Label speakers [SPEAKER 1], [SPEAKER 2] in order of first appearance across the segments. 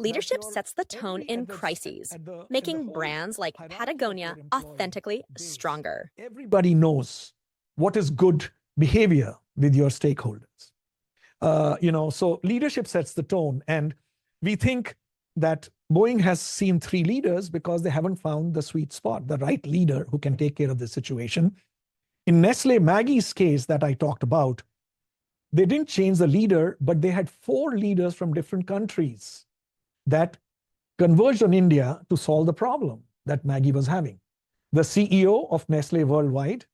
[SPEAKER 1] Leadership sets the tone in crises, making brands like Patagonia authentically stronger.
[SPEAKER 2] Everybody knows what is good behavior with your stakeholders. So leadership sets the tone. And we think that Boeing has seen 3 leaders because they haven't found the sweet spot, the right leader who can take care of the situation. In Nestle Maggie's case that I talked about, they didn't change the leader, but they had 4 leaders from different countries that converged on India to solve the problem that Maggie was having. The CEO of Nestle Worldwide,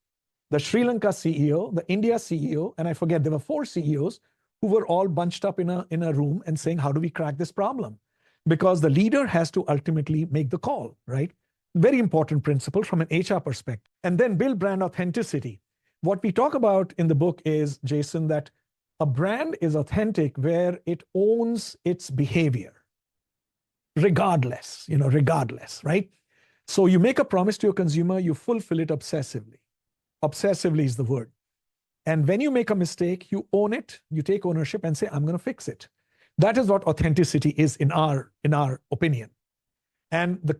[SPEAKER 2] the Sri Lanka CEO, the India CEO, and I forget, there were 4 CEOs who were all bunched up in a room and saying, how do we crack this problem? Because the leader has to ultimately make the call, right? Very important principle from an HR perspective. And then build brand authenticity. What we talk about in the book is, Jason, that a brand is authentic where it owns its behavior, regardless, right? So you make a promise to your consumer, you fulfill it obsessively. Obsessively is the word. And when you make a mistake, you own it, you take ownership and say, I'm going to fix it. That is what authenticity is in our opinion. And the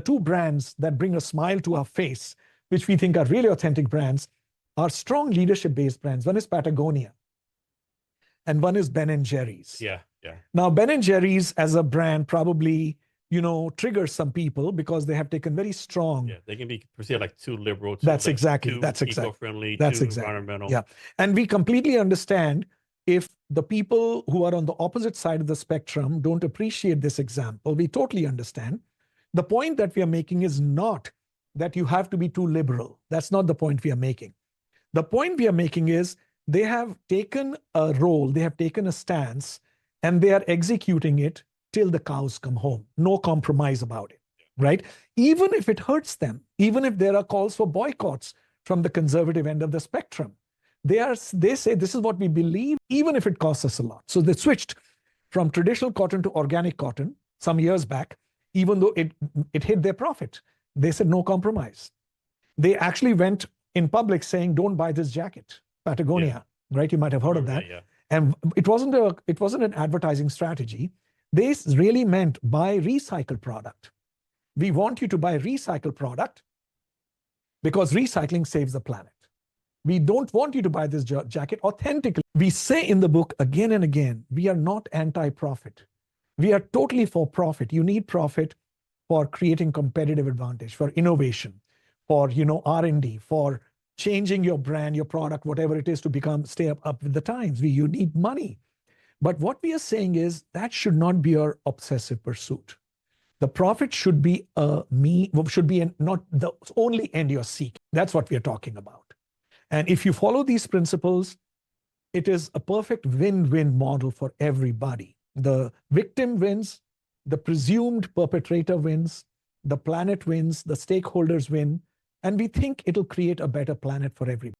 [SPEAKER 2] 2 brands that bring a smile to our face, which we think are really authentic brands, are strong leadership-based brands. One is Patagonia, and one is Ben & Jerry's.
[SPEAKER 3] Yeah.
[SPEAKER 2] Now, Ben & Jerry's as a brand probably, triggers some people because they have taken very strong.
[SPEAKER 3] Yeah, they can be perceived like too liberal.
[SPEAKER 2] That's
[SPEAKER 3] like
[SPEAKER 2] exactly.
[SPEAKER 3] Too
[SPEAKER 2] That's exactly.
[SPEAKER 3] eco-friendly.
[SPEAKER 2] That's
[SPEAKER 3] too
[SPEAKER 2] exactly.
[SPEAKER 3] Environmental.
[SPEAKER 2] Yeah, and we completely understand if the people who are on the opposite side of the spectrum don't appreciate this example. We totally understand. The point that we are making is not that you have to be too liberal. That's not the point we are making. The point we are making is they have taken a role, they have taken a stance, and they are executing it till the cows come home. No compromise about it, right? Even if it hurts them, even if there are calls for boycotts from the conservative end of the spectrum, they say this is what we believe, even if it costs us a lot. So they switched from traditional cotton to organic cotton some years back, even though it hit their profit. They said no compromise. They actually went in public saying, don't buy this jacket, Patagonia, right? You might have heard of that.
[SPEAKER 3] Yeah.
[SPEAKER 2] And it wasn't an advertising strategy. They really meant buy recycled product. We want you to buy recycled product because recycling saves the planet. We don't want you to buy this jacket authentically. We say in the book again and again, we are not anti-profit. We are totally for profit. You need profit for creating competitive advantage, for innovation, for R&D, for changing your brand, your product, whatever it is to stay up with the times. You need money. But what we are saying is that should not be our obsessive pursuit. The profit should be not the only end you're seeking. That's what we are talking about. And if you follow these principles, it is a perfect win-win model for everybody. The victim wins, the presumed perpetrator wins, the planet wins, the stakeholders win, and we think it'll create a better planet for everybody.